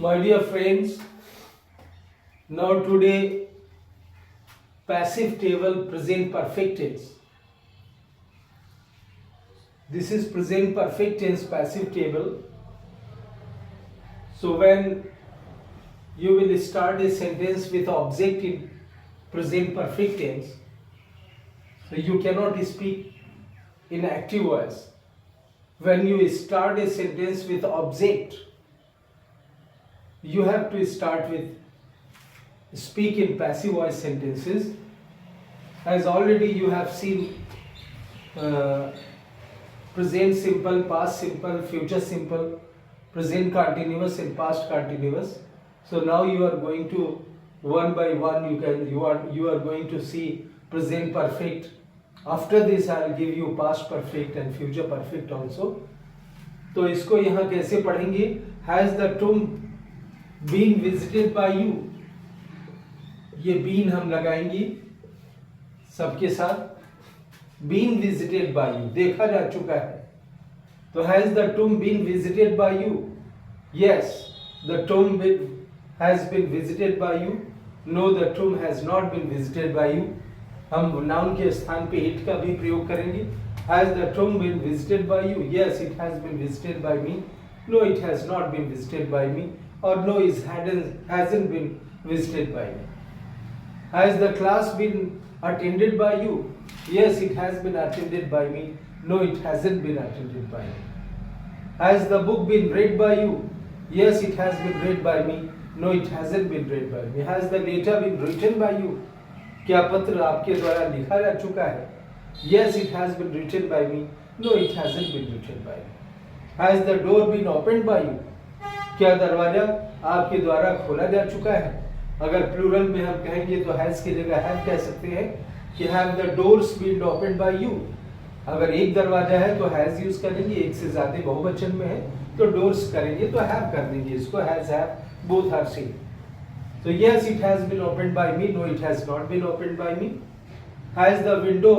My dear friends, now today passive table present perfect tense. This is present perfect tense passive table. So when you will start a sentence with object in present perfect tense, so you cannot speak in active voice. When you start a sentence with object, you have to start with speak in passive voice sentences. As already you have seen present simple, past simple, future simple, present continuous and past continuous. So now you are going to one by one you are going to see present perfect. After this I will give you past perfect and future perfect also. तो इसको यहाँ कैसे पढ़ेंगे? Has the tomb been visited by you? ये been हम लगाएंगे सबके साथ. Been visited by you, देखा जा चुका है. तो has the tomb been visited by you? Yes, the tomb has been visited by you. No, the tomb has not been visited by you. हम नाउन के स्थान पे it का भी प्रयोग करेंगे. Has the tomb been visited by you? Yes, it has been visited by me. No, it has not been visited by me. Or no, it hasn't been visited by me. Has the class been attended by you? Yes, it has been attended by me. No, it hasn't been attended by me. Has the book been read by you? Yes, it has been read by me. No, it hasn't been read by me. Has the letter been written by you? क्या पत्र आपके द्वारा लिखा जा चुका है? Yes, it has been written by me. No, it hasn't been written by me. Has the door been opened by you? क्या दरवाजा आपके द्वारा खोला जा चुका है? अगर प्लूरल में हम कहेंगे तो हैज की जगह हैव कह सकते हैं कि have the doors been opened by you. अगर एक दरवाजा है तो हैज यूज करेंगे, एक से ज्यादा बहुवचन में है तो डोर्स करेंगे तो हैव कर देंगे. इसको has have both are same. So yes, it has been opened by me. No, it has not been opened by me. Has the window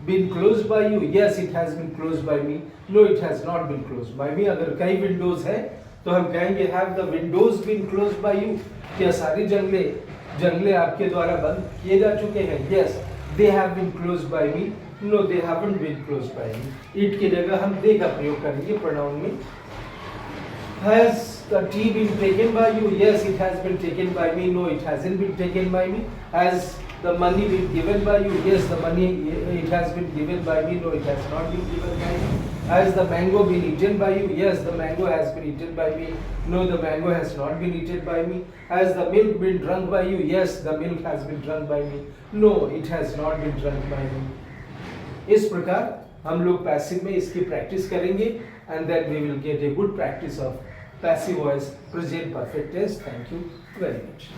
been closed by you? Yes, it has been closed by me. No, it has not been closed by me. अगर कई Windows है तो हम कहेंगे have the windows been closed by you? क्या सारी जंगले आपके द्वारा बंद किए जा चुके हैं? Yes, they have been closed by me. No, they haven't been closed by me. It की जगह हम they का प्रयोग करेंगे प्रोनाउन में. Has the tea been taken by you? Yes, it has been taken by me. No, it hasn't been taken by me. Has the money been given by you? Yes, the money it has been given by me. No, it has not been given by me. Has the mango been eaten by you? Yes, the mango has been eaten by me. No, the mango has not been eaten by me. Has the milk been drunk by you? Yes, the milk has been drunk by me. No, it has not been drunk by me. इस प्रकार हम लोग passive में इसकी practice करेंगे and then we will get a good practice of passive voice present perfect tense. Thank you very much.